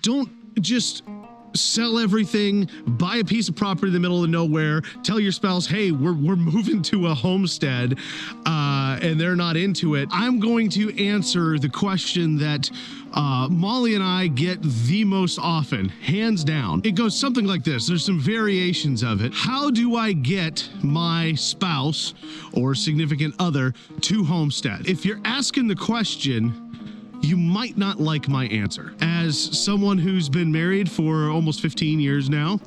Don't just sell everything, buy a piece of property in the middle of nowhere, tell your spouse, hey, we're moving to a homestead, and they're not into it. I'm going to answer the question that Molly and I get the most often, hands down. It goes something like this. There's some variations of it. How do I get my spouse or significant other to homestead? If you're asking the question, you might not like my answer. As someone who's been married for almost 15 years now,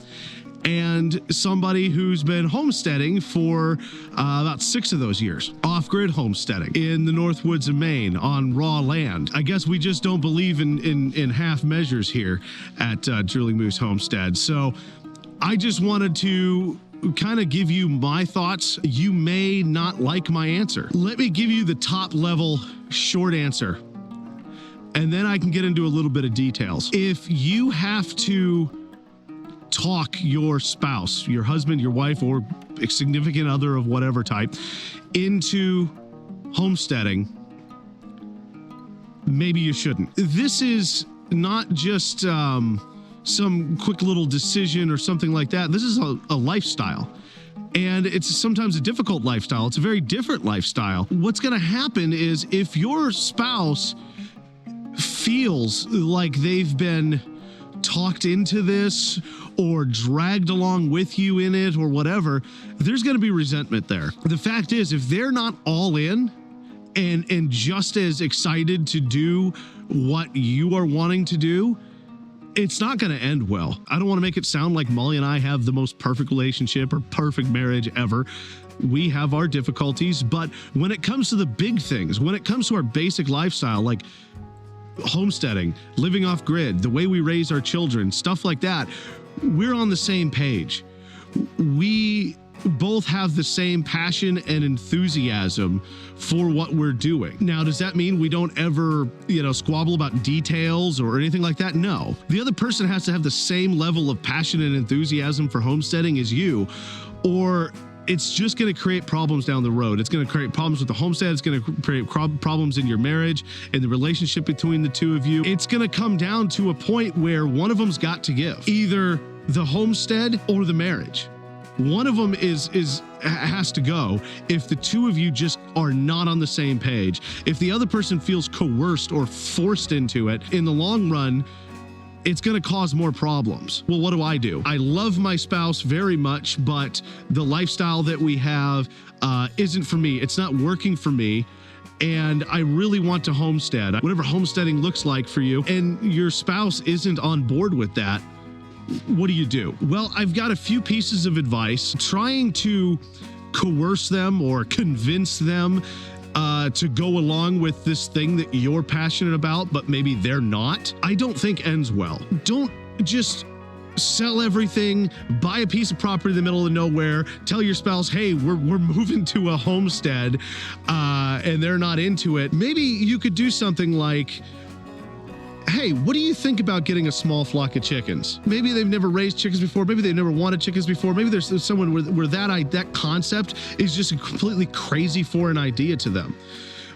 and somebody who's been homesteading for about 6 of those years, off-grid homesteading in the North Woods of Maine on raw land. I guess we just don't believe in half measures here at Drooling Moose Homestead. So I just wanted to kind of give you my thoughts. You may not like my answer. Let me give you the top level short answer, and then I can get into a little bit of details. If you have to talk your spouse, your husband, your wife, or a significant other of whatever type into homesteading, maybe you shouldn't. This is not just some quick little decision or something like that. This is a lifestyle. And it's sometimes a difficult lifestyle. It's a very different lifestyle. What's going to happen is if your spouse feels like they've been talked into this or dragged along with you in it or whatever, there's going to be resentment there. The fact is, if they're not all in and just as excited to do what you are wanting to do, it's not going to end well. I don't want to make it sound like Molly and I have the most perfect relationship or perfect marriage ever. We have our difficulties, but when it comes to the big things, when it comes to our basic lifestyle, like homesteading, living off grid, the way we raise our children, stuff like that, we're on the same page. We both have the same passion and enthusiasm for what we're doing. Now, does that mean we don't ever, squabble about details or anything like that? No. The other person has to have the same level of passion and enthusiasm for homesteading as you, or it's just going to create problems down the road. It's going to create problems with the homestead. It's going to create problems in your marriage and the relationship between the two of you. It's going to come down to a point where one of them's got to give, either the homestead or the marriage. One of them has to go if the two of you just are not on the same page. If the other person feels coerced or forced into it, in the long run, it's going to cause more problems. Well, what do? I love my spouse very much, but the lifestyle that we have isn't for me. It's not working for me. And I really want to homestead, whatever homesteading looks like for you, and your spouse isn't on board with that. What do you do? Well, I've got a few pieces of advice. Trying to coerce them or convince them to go along with this thing that you're passionate about, but maybe they're not, I don't think ends well. Don't just sell everything, buy a piece of property in the middle of nowhere, tell your spouse, hey, we're moving to a homestead, and they're not into it. Maybe you could do something like, hey, what do you think about getting a small flock of chickens? Maybe they've never raised chickens before. Maybe they've never wanted chickens before. Maybe there's someone where that concept is just a completely crazy foreign idea to them.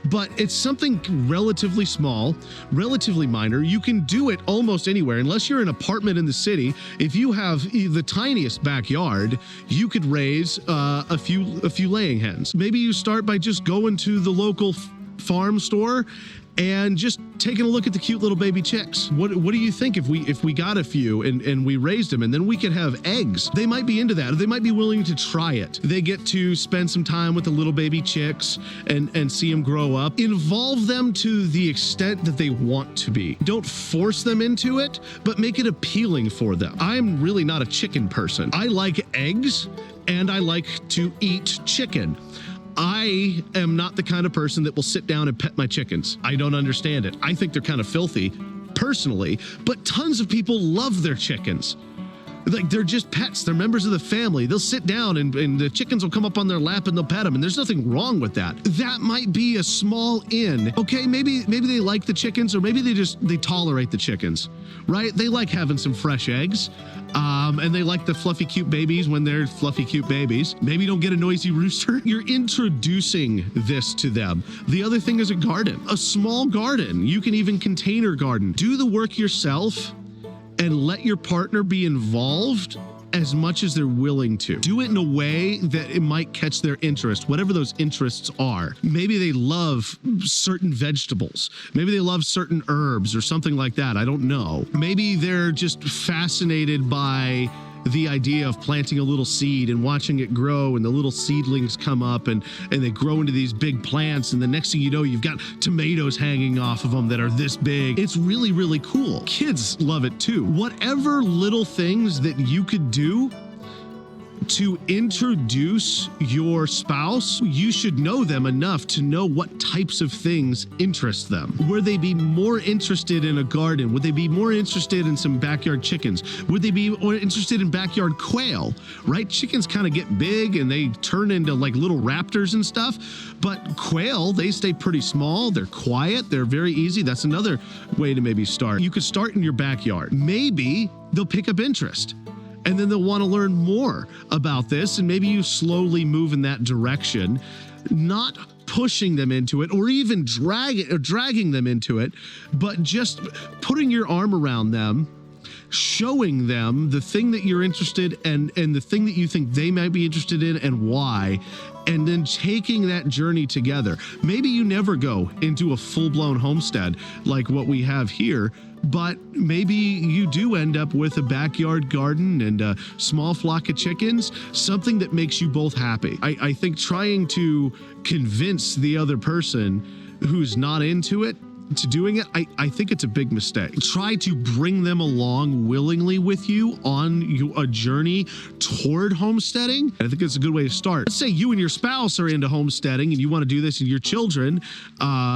But it's something relatively small, relatively minor. You can do it almost anywhere, unless you're in an apartment in the city. If you have the tiniest backyard, you could raise a few laying hens. Maybe you start by just going to the local farm store and just taking a look at the cute little baby chicks. What do you think if we got a few and we raised them, and then we could have eggs? They might be into that, or they might be willing to try it. They get to spend some time with the little baby chicks and see them grow up. Involve them to the extent that they want to be. Don't force them into it, but make it appealing for them. I'm really not a chicken person. I like eggs and I like to eat chicken. I am not the kind of person that will sit down and pet my chickens. I don't understand it. I think they're kind of filthy, personally, but tons of people love their chickens. Like, they're just pets. They're members of the family. They'll sit down and the chickens will come up on their lap and they'll pet them. And there's nothing wrong with that. That might be a small in. Okay, maybe they like the chickens, or maybe they tolerate the chickens, right? They like having some fresh eggs. And they like the fluffy, cute babies when they're fluffy, cute babies. Maybe you don't get a noisy rooster. You're introducing this to them. The other thing is a garden, a small garden. You can even container garden. Do the work yourself and let your partner be involved as much as they're willing to. Do it in a way that it might catch their interest, whatever those interests are. Maybe they love certain vegetables. Maybe they love certain herbs or something like that. I don't know. Maybe they're just fascinated by the idea of planting a little seed and watching it grow, and the little seedlings come up and they grow into these big plants, and the next thing you know, you've got tomatoes hanging off of them that are this big. It's really, really cool. Kids love it too. Whatever little things that you could do to introduce your spouse, you should know them enough to know what types of things interest them. Would they be more interested in a garden? Would they be more interested in some backyard chickens? Would they be more interested in backyard quail, right? Chickens kind of get big and they turn into like little raptors and stuff, but quail, they stay pretty small. They're quiet. They're very easy. That's another way to maybe start. You could start in your backyard. Maybe they'll pick up interest, and then they'll want to learn more about this, and maybe you slowly move in that direction, not pushing them into it or even dragging them into it, but just putting your arm around them, showing them the thing that you're interested in and the thing that you think they might be interested in and why, and then taking that journey together. Maybe you never go into a full-blown homestead like what we have here, but maybe you do end up with a backyard garden and a small flock of chickens, something that makes you both happy. I think trying to convince the other person who's not into it to doing it, I think it's a big mistake. Try to bring them along willingly with you on a journey toward homesteading. I think it's a good way to start. Let's say you and your spouse are into homesteading and you want to do this, and your children,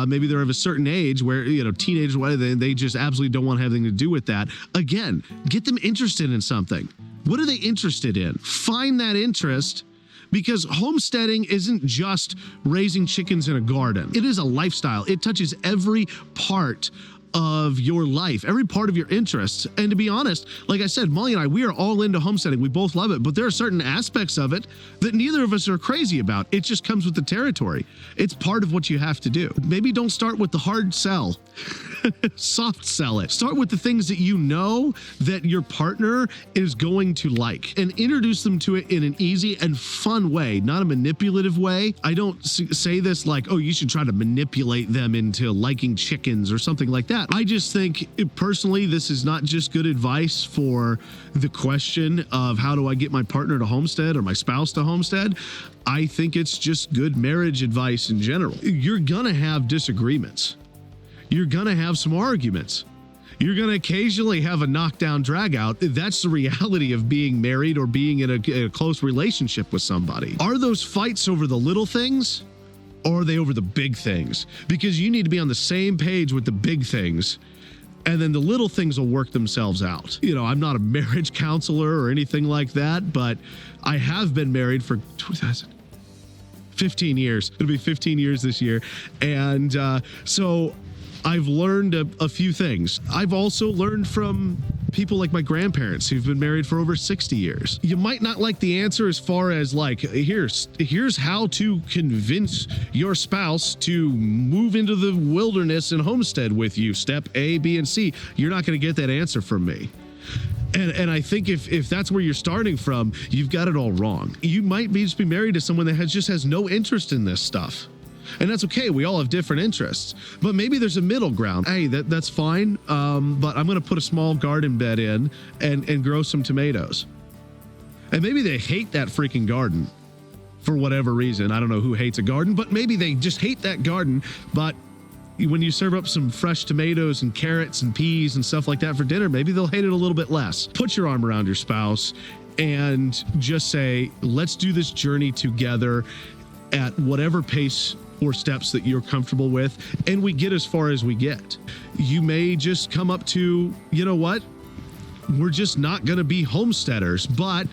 maybe they're of a certain age where, teenagers, they just absolutely don't want to have anything to do with that. Again, get them interested in something. What are they interested in? Find that interest. Because homesteading isn't just raising chickens in a garden. It is a lifestyle. It touches every part of your life, every part of your interests. And to be honest, like I said, Molly and I, we are all into homesteading. We both love it, but there are certain aspects of it that neither of us are crazy about. It just comes with the territory. It's part of what you have to do. Maybe don't start with the hard sell. Soft sell it. Start with the things that you know that your partner is going to like, and introduce them to it in an easy and fun way, not a manipulative way. I don't say this like, oh, you should try to manipulate them into liking chickens or something like that. I just think personally, this is not just good advice for the question of how do I get my partner to homestead or my spouse to homestead. I think it's just good marriage advice in general. You're gonna have disagreements. You're gonna have some arguments. You're gonna occasionally have a knockdown drag out. That's the reality of being married or being in a close relationship with somebody. Are those fights over the little things, or are they over the big things? Because you need to be on the same page with the big things, and then the little things will work themselves out. I'm not a marriage counselor or anything like that, but I have been married for 15 years. It'll be 15 years this year. And so I've learned a few things. I've also learned from people like my grandparents who've been married for over 60 years. You might not like the answer as far as like, here's how to convince your spouse to move into the wilderness and homestead with you. Step A, B, and C. You're not going to get that answer from me. And I think if that's where you're starting from, you've got it all wrong. You might just be married to someone that just has no interest in this stuff. And that's okay. We all have different interests, but maybe there's a middle ground. Hey, that's fine. But I'm going to put a small garden bed in and grow some tomatoes. And maybe they hate that freaking garden for whatever reason. I don't know who hates a garden, but maybe they just hate that garden. But when you serve up some fresh tomatoes and carrots and peas and stuff like that for dinner, maybe they'll hate it a little bit less. Put your arm around your spouse and just say, let's do this journey together at whatever pace or steps that you're comfortable with, and we get as far as we get. You may just come up to, you know what? We're just not going to be homesteaders, but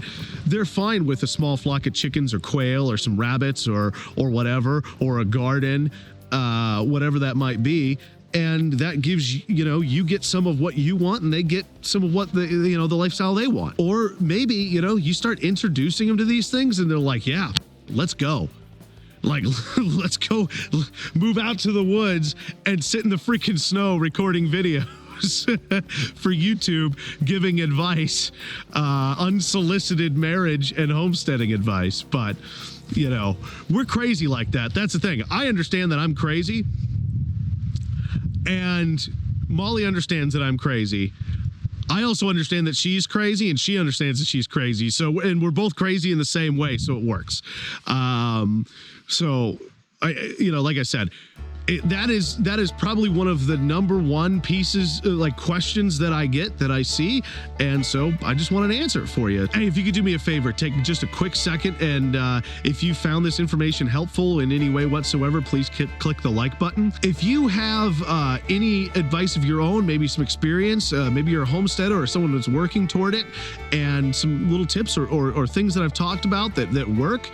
they're fine with a small flock of chickens or quail or some rabbits or whatever, or a garden, whatever that might be. And that gives you get some of what you want, and they get some of what the lifestyle they want. Or maybe, you start introducing them to these things and they're like, yeah, let's go. Like, let's go move out to the woods and sit in the freaking snow recording videos. videos for YouTube giving advice, unsolicited marriage and homesteading advice. But, you know, we're crazy like that. That's the thing. I understand that I'm crazy, and Molly understands that I'm crazy. I also understand that she's crazy, and she understands that she's crazy. So, and we're both crazy in the same way, so it works. So, like I said, that is probably one of the number one pieces, like questions that I get, that I see. And so I just want an answer for you. Hey, if you could do me a favor, take just a quick second. And if you found this information helpful in any way whatsoever, please click the like button. If you have any advice of your own, maybe some experience, maybe you're a homesteader or someone that's working toward it, and some little tips or things that I've talked about that work,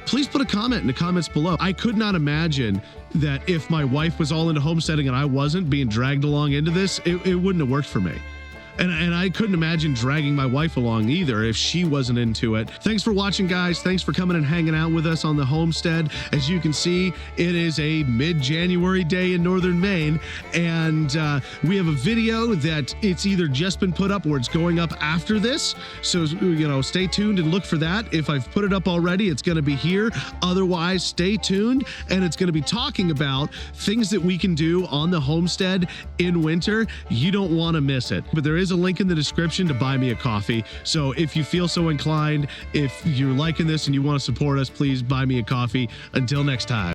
please put a comment in the comments below. I could not imagine that if my wife was all into homesteading and I wasn't, being dragged along into this, it wouldn't have worked for me. And I couldn't imagine dragging my wife along either if she wasn't into it. Thanks for watching, guys. Thanks for coming and hanging out with us on the homestead. As you can see, it is a mid-January day in northern Maine, and we have a video that it's either just been put up or it's going up after this. So, you know, stay tuned and look for that. If I've put it up already, it's going to be here. Otherwise, stay tuned, and it's going to be talking about things that we can do on the homestead in winter. You don't want to miss it. But there is a link in the description to buy me a coffee. So if you feel so inclined, if you're liking this and you want to support us, please buy me a coffee. Until next time.